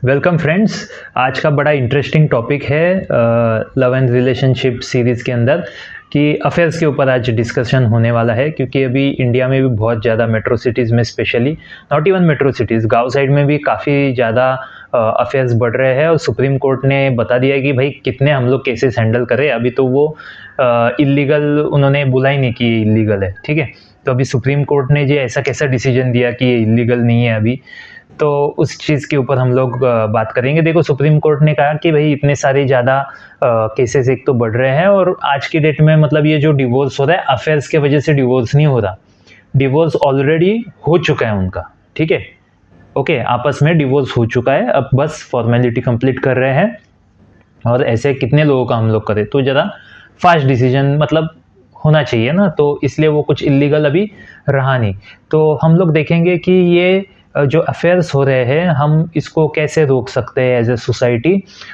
Welcome friends. आज का बड़ा इंटरेस्टिंग टॉपिक है लव एंड रिलेशनशिप सीरीज़ के अंदर कि अफेयर्स के ऊपर आज डिस्कशन होने वाला है, क्योंकि अभी इंडिया में भी बहुत ज़्यादा मेट्रो सिटीज़ में, specially not even metro cities, गांव साइड में भी काफ़ी ज़्यादा अफेयर्स बढ़ रहे हैं। और सुप्रीम कोर्ट ने बता दिया कि भाई कितने हम लोग केसेस हैंडल करें। अभी तो वो इलीगल उन्होंने बोला ही नहीं कि ये इलीगल है, ठीक है। तो अभी सुप्रीम कोर्ट ने जो ऐसा कैसा डिसीजन दिया कि ये इलीगल नहीं है अभी, तो उस चीज़ के ऊपर हम लोग बात करेंगे। देखो, सुप्रीम कोर्ट ने कहा कि भाई इतने सारे ज़्यादा केसेस एक तो बढ़ रहे हैं, और आज की डेट में मतलब ये जो डिवोर्स हो रहा है, अफेयर्स के वजह से डिवोर्स नहीं हो रहा, डिवोर्स ऑलरेडी हो चुका है उनका, ठीक है। ओके, आपस में डिवोर्स हो चुका है, अब बस फॉर्मेलिटी कंप्लीट कर रहे हैं। और ऐसे कितने लोगों का हम लोग करें, तो ज़रा फास्ट डिसीजन मतलब होना चाहिए ना, तो इसलिए वो कुछ इलीगल अभी रहा नहीं। तो हम लोग देखेंगे कि ये जो अफेयर्स हो रहे हैं, हम इसको कैसे रोक सकते हैं एज ए सोसाइटी,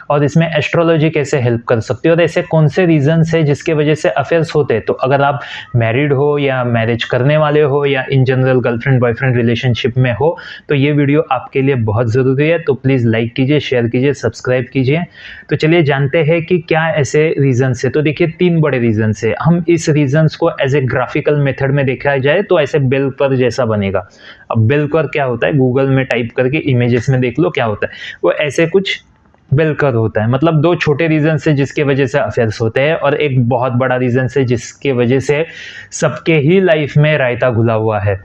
और इसमें एस्ट्रोलॉजी कैसे हेल्प कर सकती है, और ऐसे कौन से रीजंस है जिसके वजह से अफेयर्स होते हैं। तो अगर आप मैरिड हो या मैरिज करने वाले हो या in general girlfriend boyfriend relationship में हो, तो ये वीडियो आपके लिए बहुत ज़रूरी है। तो प्लीज़ लाइक कीजिए, शेयर कीजिए, सब्सक्राइब कीजिए। तो चलिए जानते हैं कि क्या ऐसे रीजंस है। तो देखिए, 3 बड़े रीजंस है। हम इस रीजंस को एज ए ग्राफिकल मेथड में देखा जाए तो ऐसे बेल कर्व जैसा बनेगा। अब बेल कर्व क्या होता है, गूगल में टाइप करके इमेजेस में देख लो क्या होता है। वो ऐसे कुछ बेल कर्व होता है, मतलब 2 छोटे रीजन से जिसके वजह से अफेयर्स होते हैं, और एक बहुत बड़ा रीजन से जिसके वजह से सबके ही लाइफ में रायता घुला हुआ है।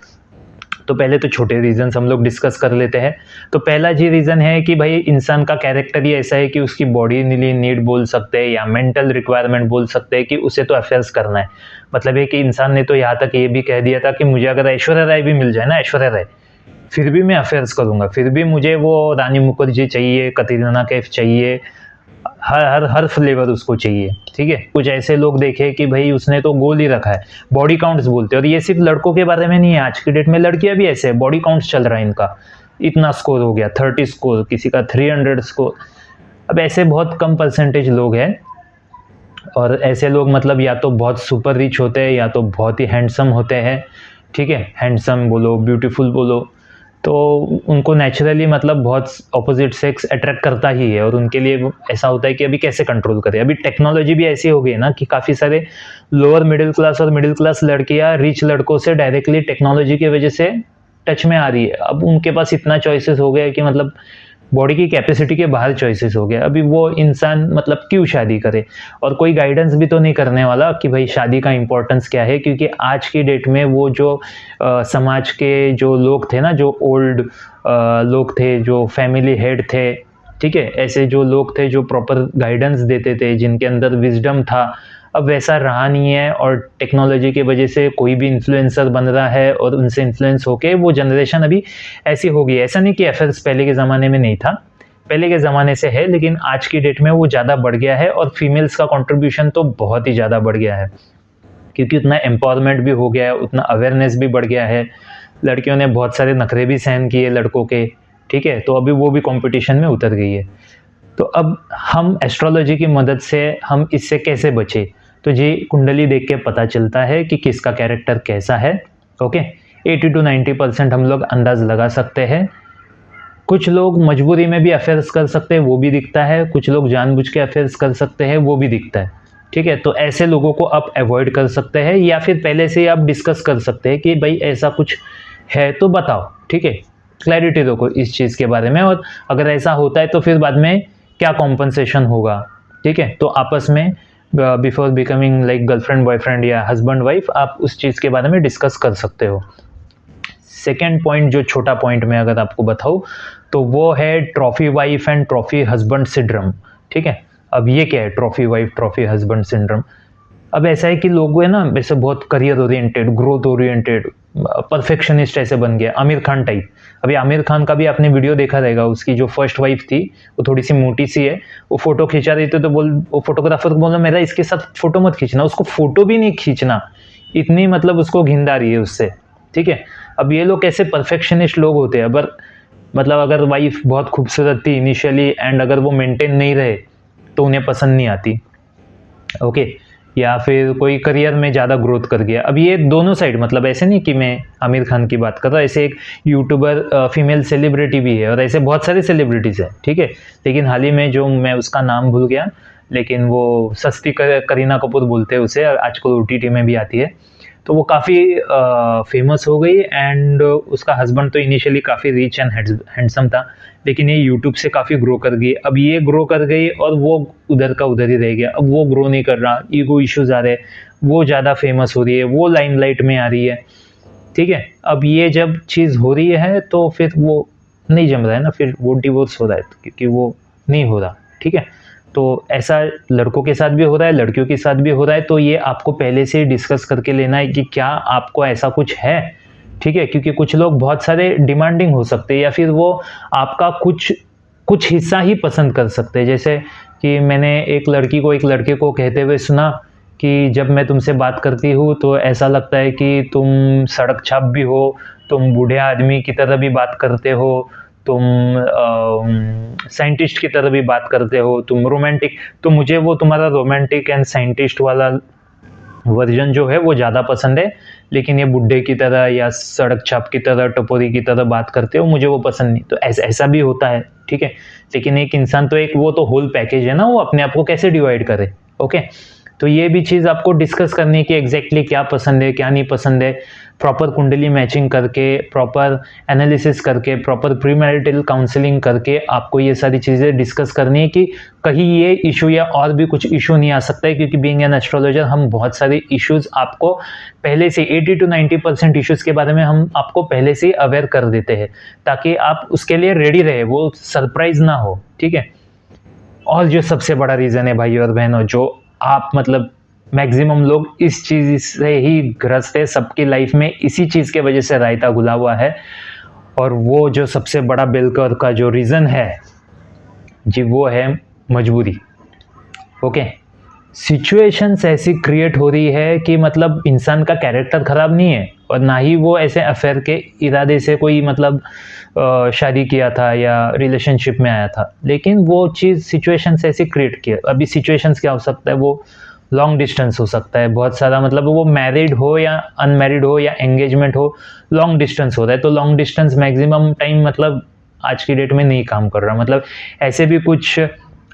तो पहले तो छोटे रीजंस हम लोग डिस्कस कर लेते हैं। तो पहला जी रीज़न है कि भाई इंसान का कैरेक्टर ही ऐसा है कि उसकी बॉडी नीड बोल सकते हैं या मेंटल रिक्वायरमेंट बोल सकते हैं कि उसे तो अफेयर्स करना है। मतलब है कि इंसान ने तो यहाँ तक ये भी कह दिया था कि मुझे अगर ऐश्वर्या राय भी मिल जाए ना, ऐश्वर्या राय, फिर भी मैं अफेयर्स करूँगा, फिर भी मुझे वो रानी मुखर्जी चाहिए, कतरीना कैफ चाहिए, हर हर हर फ्लेवर उसको चाहिए, ठीक है। कुछ ऐसे लोग देखे कि भाई उसने तो गोल ही रखा है, बॉडी काउंट्स बोलते हैं। और ये सिर्फ लड़कों के बारे में नहीं है, आज की डेट में लड़कियां भी ऐसे है, बॉडी काउंट्स चल रहा है इनका। इतना स्कोर हो गया, 30 स्कोर, किसी का 300 स्कोर। अब ऐसे बहुत कम परसेंटेज लोग हैं, और ऐसे लोग मतलब या तो बहुत सुपर रिच होते हैं या तो बहुत ही हैंडसम होते हैं, ठीक है। हैंडसम बोलो, ब्यूटीफुल बोलो, तो उनको नेचुरली मतलब बहुत अपोजिट सेक्स अट्रैक्ट करता ही है, और उनके लिए ऐसा होता है कि अभी कैसे कंट्रोल करें। अभी टेक्नोलॉजी भी ऐसी हो गई है ना कि काफ़ी सारे लोअर मिडिल क्लास और मिडिल क्लास लड़कियां रिच लड़कों से डायरेक्टली टेक्नोलॉजी की वजह से टच में आ रही है। अब उनके पास इतना चॉइसेस हो गया कि मतलब बॉडी की कैपेसिटी के बाहर चॉइसेस हो गया। अभी वो इंसान मतलब क्यों शादी करे, और कोई गाइडेंस भी तो नहीं करने वाला कि भाई शादी का इंपॉर्टेंस क्या है। क्योंकि आज की डेट में वो जो समाज के जो लोग थे ना, जो ओल्ड लोग थे, जो फैमिली हेड थे, ठीक है, ऐसे जो लोग थे जो प्रॉपर गाइडेंस देते थे, जिनके अंदर विजडम था, अब वैसा रहा नहीं है। और टेक्नोलॉजी की वजह से कोई भी इन्फ्लुएंसर बन रहा है, और उनसे इन्फ्लुएंस होके वो जनरेशन अभी ऐसी हो गई है। ऐसा नहीं कि अफेयर्स पहले के ज़माने में नहीं था, पहले के ज़माने से है, लेकिन आज की डेट में वो ज़्यादा बढ़ गया है। और फीमेल्स का कंट्रीब्यूशन तो बहुत ही ज़्यादा बढ़ गया है, क्योंकि उतना एम्पावरमेंट भी हो गया है, उतना अवेयरनेस भी बढ़ गया है। लड़कियों ने बहुत सारे नखरे भी सहन किए लड़कों के, ठीक है। तो अभी वो भी कंपटीशन में उतर गई है। तो अब हम एस्ट्रोलॉजी की मदद से हम इससे कैसे बचे, तो जी कुंडली देख के पता चलता है कि किसका कैरेक्टर कैसा है। ओके, 80 to 90% हम लोग अंदाज लगा सकते हैं। कुछ लोग मजबूरी में भी अफेयर्स कर सकते हैं, वो भी दिखता है। कुछ लोग जानबूझ के अफेयर्स कर सकते हैं, वो भी दिखता है, ठीक है। तो ऐसे लोगों को आप अवॉइड कर सकते हैं, या फिर पहले से ही आप डिस्कस कर सकते हैं कि भाई ऐसा कुछ है तो बताओ, ठीक है। क्लैरिटी दो इस चीज़ के बारे में, और अगर ऐसा होता है तो फिर बाद में क्या कॉम्पनसेशन होगा, ठीक है। तो आपस में before becoming like girlfriend boyfriend या हस्बैंड वाइफ, आप उस चीज़ के बारे में डिस्कस कर सकते हो। सेकेंड पॉइंट, जो छोटा पॉइंट मैं अगर आपको बताऊँ, तो वो है trophy wife and trophy husband syndrome, ठीक है। अब ये क्या है, trophy wife trophy husband syndrome? अब ऐसा है कि लोग है ना, वैसे बहुत career oriented, growth oriented, perfectionist ऐसे बन गया, आमिर खान टाइप। अभी आमिर खान का भी आपने वीडियो देखा रहेगा, उसकी जो फर्स्ट वाइफ थी वो थोड़ी सी मोटी सी है, वो फोटो खिंचा रही थी, तो वो फोटोग्राफर को बोला मेरा इसके साथ फोटो मत खींचना, उसको फोटो भी नहीं खींचना, इतनी मतलब उसको घिंदा रही है उससे, ठीक है। अब ये लोग कैसे परफेक्शनिस्ट लोग होते हैं। अगर मतलब अगर वाइफ बहुत खूबसूरत थी इनिशियली, एंड अगर वो मेंटेन नहीं रहे तो उन्हें पसंद नहीं आती, ओके। या फिर कोई करियर में ज़्यादा ग्रोथ कर गया। अब ये दोनों साइड, मतलब ऐसे नहीं कि मैं आमिर खान की बात कर रहा हूँ, ऐसे एक यूट्यूबर फीमेल सेलिब्रिटी भी है और ऐसे बहुत सारे सेलिब्रिटीज़ हैं, ठीक है। लेकिन हाल ही में जो मैं उसका नाम भूल गया, लेकिन वो सस्ती करीना कपूर बोलते हैं उसे, आजकल OTT में भी आती है। तो वो काफ़ी फेमस हो गई एंड उसका हस्बैंड तो इनिशियली काफ़ी रिच एंड हैंडसम था, लेकिन ये यूट्यूब से काफ़ी ग्रो कर गई। अब ये ग्रो कर गई और वो उधर का उधर ही रह गया। अब वो ग्रो नहीं कर रहा, ईगो इश्यूज आ रहे, वो ज़्यादा फेमस हो रही है, वो लाइमलाइट में आ रही है, ठीक है। अब ये जब चीज़ हो रही है तो फिर वो नहीं जम रहा है ना, फिर वो डिवोर्स हो रहा है क्योंकि वो नहीं हो रहा, ठीक है। तो ऐसा लड़कों के साथ भी हो रहा है, लड़कियों के साथ भी हो रहा है। तो ये आपको पहले से ही डिस्कस करके लेना है कि क्या आपको ऐसा कुछ है, ठीक है। क्योंकि कुछ लोग बहुत सारे डिमांडिंग हो सकते हैं या फिर वो आपका कुछ हिस्सा ही पसंद कर सकते हैं। जैसे कि मैंने एक लड़की को एक लड़के को कहते हुए सुना कि जब मैं तुमसे बात करती हूँ तो ऐसा लगता है कि तुम सड़क छाप भी हो, तुम बूढ़े आदमी की तरह भी बात करते हो, तुम साइंटिस्ट की तरह भी बात करते हो, तुम रोमांटिक। तो मुझे वो तुम्हारा रोमांटिक एंड साइंटिस्ट वाला वर्जन जो है वो ज़्यादा पसंद है, लेकिन ये बुड्ढे की तरह या सड़क छाप की तरह टपोरी की तरह बात करते हो, मुझे वो पसंद नहीं। तो ऐसा भी होता है, ठीक है। लेकिन एक इंसान तो एक वो तो होल पैकेज है ना, वो अपने आप को कैसे डिवाइड करे, ओके। तो ये भी चीज़ आपको डिस्कस करनी है कि एग्जैक्टली क्या पसंद है क्या नहीं पसंद है। प्रॉपर कुंडली मैचिंग करके, प्रॉपर एनालिसिस करके, प्रॉपर प्री मैरिटल काउंसलिंग करके आपको ये सारी चीज़ें डिस्कस करनी है कि कहीं ये इशू या और भी कुछ इशू नहीं आ सकता है। क्योंकि बीइंग एन एस्ट्रोलॉजर हम बहुत सारे इश्यूज़ आपको पहले से 80 to 90% इश्यूज़ के बारे में हम आपको पहले से ही अवेयर कर देते हैं, ताकि आप उसके लिए रेडी रहे, वो सरप्राइज ना हो, ठीक है। और जो सबसे बड़ा रीज़न है भाई और बहनों, जो आप मतलब मैक्सिमम लोग इस चीज़ से ही ग्रस्त है, सबकी लाइफ में इसी चीज़ के वजह से रायता घुला हुआ है। और वो जो सबसे बड़ा बिलकर का जो रीज़न है जी, वो है मजबूरी, ओके। सिचुएशंस ऐसी क्रिएट हो रही है कि मतलब इंसान का कैरेक्टर ख़राब नहीं है और ना ही वो ऐसे अफेयर के इरादे से कोई मतलब शादी किया था या रिलेशनशिप में आया था, लेकिन वो चीज़ सिचुएशंस ऐसी क्रिएट किया। अभी सिचुएशंस क्या हो सकता है, वो लॉन्ग डिस्टेंस हो सकता है, बहुत सारा मतलब वो मैरिड हो या अनमैरिड हो या एंगेजमेंट हो, लॉन्ग डिस्टेंस हो रहा है। तो लॉन्ग डिस्टेंस मैक्सिमम टाइम मतलब आज की डेट में नहीं काम कर रहा। मतलब ऐसे भी कुछ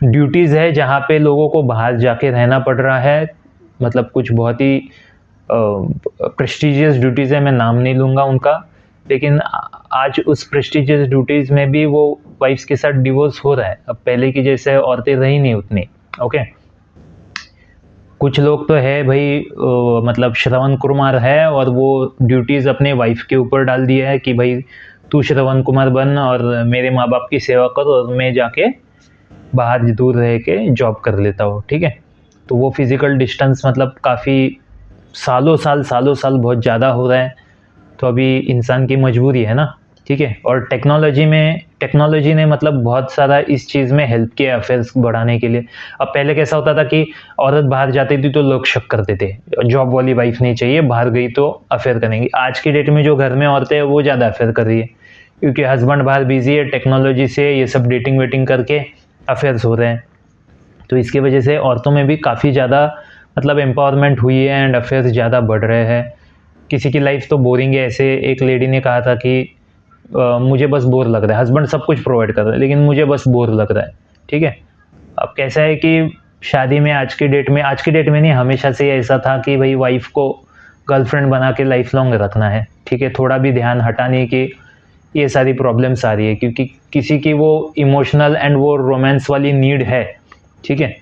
ड्यूटीज़ है जहाँ पे लोगों को बाहर जाके रहना पड़ रहा है, मतलब कुछ बहुत ही प्रेस्टिजियस ड्यूटीज़ है, मैं नाम नहीं लूँगा उनका, लेकिन आज उस प्रेस्टिजियस ड्यूटीज़ में भी वो वाइफ्स के साथ डिवोर्स हो रहा है। अब पहले की जैसे औरतें रही नहीं उतनी, ओके। कुछ लोग तो है भाई मतलब श्रवण कुमार है और वो ड्यूटीज़ अपने वाइफ के ऊपर डाल दिया है कि भाई तू श्रवण कुमार बन और मेरे माँ बाप की सेवा कर और मैं जाके बाहर दूर रह के जॉब कर लेता हूँ, ठीक है। तो वो फिज़िकल डिस्टेंस मतलब काफ़ी सालों साल बहुत ज़्यादा हो रहा है। तो अभी इंसान की मजबूरी है ना, ठीक है। और टेक्नोलॉजी ने मतलब बहुत सारा इस चीज़ में हेल्प किया अफेयर्स बढ़ाने के लिए। अब पहले कैसा होता था कि औरत बाहर जाती थी तो लोग शक करते थे, जॉब वाली वाइफ नहीं चाहिए, बाहर गई तो अफेयर करेंगी। आज की डेट में जो घर में औरतें हैं वो ज़्यादा अफेयर कर रही है, क्योंकि हस्बैंड बाहर बिजी है, टेक्नोलॉजी से ये सब डेटिंग वेटिंग करके अफेयर्स हो रहे हैं। तो इसकी वजह से औरतों में भी काफ़ी ज़्यादा मतलब एम्पावरमेंट हुई है एंड अफेयर्स ज़्यादा बढ़ रहे हैं। किसी की लाइफ तो बोरिंग है, ऐसे एक लेडी ने कहा था कि मुझे बस बोर लग रहा है, हस्बैंड सब कुछ प्रोवाइड कर रहा है लेकिन मुझे बस बोर लग रहा है, ठीक है। अब कैसा है कि शादी में आज की डेट में नहीं, हमेशा से ऐसा था कि भाई वाइफ को गर्लफ्रेंड बना के लाइफ लॉन्ग रखना है, ठीक है। थोड़ा भी ध्यान हटाने की ये सारी प्रॉब्लम्स आ रही है, क्योंकि किसी की वो इमोशनल एंड वो रोमांस वाली नीड है, ठीक है,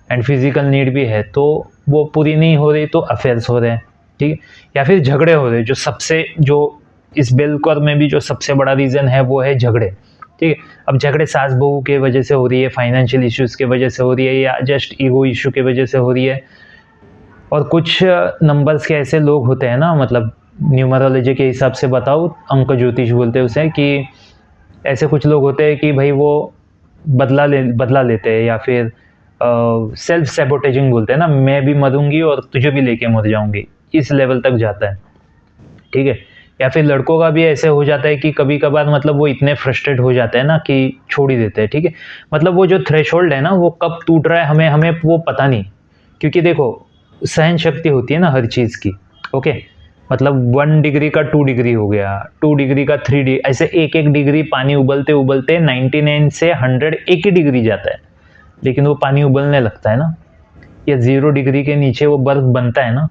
एंड फिजिकल नीड भी है, तो वो पूरी नहीं हो रही तो अफेयर्स हो रहे हैं, ठीक है। या फिर झगड़े हो रहे हैं, जो इस बेलकॉर में भी जो सबसे बड़ा रीज़न है वो है झगड़े, ठीक है। अब झगड़े सास बहू के वजह से हो रही है, फाइनेंशियल इश्यूज़ के वजह से हो रही है, या जस्ट ईगो इशू के वजह से हो रही है। और कुछ नंबर्स के ऐसे लोग होते हैं ना, मतलब न्यूमरोलॉजी के हिसाब से बताओ, अंक ज्योतिष बोलते हैं उसे, कि ऐसे कुछ लोग होते हैं कि भाई वो बदला लेते हैं, या फिर सेल्फ सैबोटेजिंग बोलते हैं ना, मैं भी मरूंगी और तुझे भी लेके मर जाऊंगी, इस लेवल तक जाता है, ठीक है। या फिर लड़कों का भी ऐसे हो जाता है कि कभी कभार मतलब वो इतने फ्रस्ट्रेट हो जाते हैं ना कि छोड़ ही देते हैं, ठीक है। मतलब वो जो थ्रेशोल्ड है ना वो कब टूट रहा है हमें वो पता नहीं। क्योंकि देखो सहन शक्ति होती है ना हर चीज़ की, ओके। मतलब 1 डिग्री का 2 डिग्री हो गया, 2 डिग्री का 3 डिग्री, ऐसे एक एक डिग्री पानी उबलते उबलते 99 से 100 एक ही डिग्री जाता है, लेकिन वो पानी उबलने लगता है ना, या 0 डिग्री के नीचे वो बर्फ बनता है ना,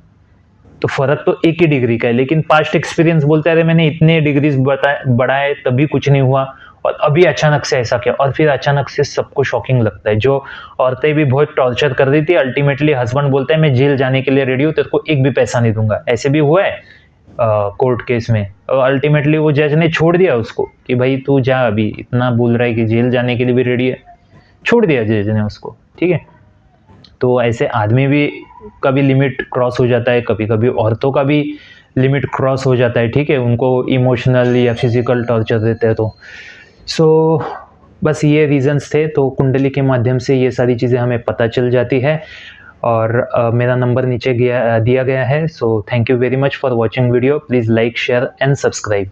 तो फर्क तो एक ही डिग्री का है। लेकिन पास्ट एक्सपीरियंस बोलता है अरे मैंने इतने डिग्रीज बढ़ाए तभी कुछ नहीं हुआ, और अभी अचानक से ऐसा क्या, और फिर अचानक से सबको शॉकिंग लगता है। जो औरतें भी बहुत टॉर्चर कर रही थी, अल्टीमेटली हस्बैंड बोलता है मैं जेल जाने के लिए रेडी हूँ, तेरे को एक भी पैसा नहीं दूंगा। ऐसे भी हुआ है कोर्ट केस में, और अल्टीमेटली वो जज ने छोड़ दिया उसको कि भाई तू जा, अभी इतना बोल रहा है कि जेल जाने के लिए भी रेडी है, छोड़ दिया जज ने उसको, ठीक है। तो ऐसे आदमी भी का भी लिमिट क्रॉस हो जाता है, कभी कभी औरतों का भी लिमिट क्रॉस हो जाता है, ठीक है, उनको इमोशनल या फिजिकल टॉर्चर देते हैं तो। सो बस ये रीजंस थे, तो कुंडली के माध्यम से ये सारी चीज़ें हमें पता चल जाती है। और मेरा नंबर नीचे दिया गया है। So thank you very much for watching video, please like share and subscribe.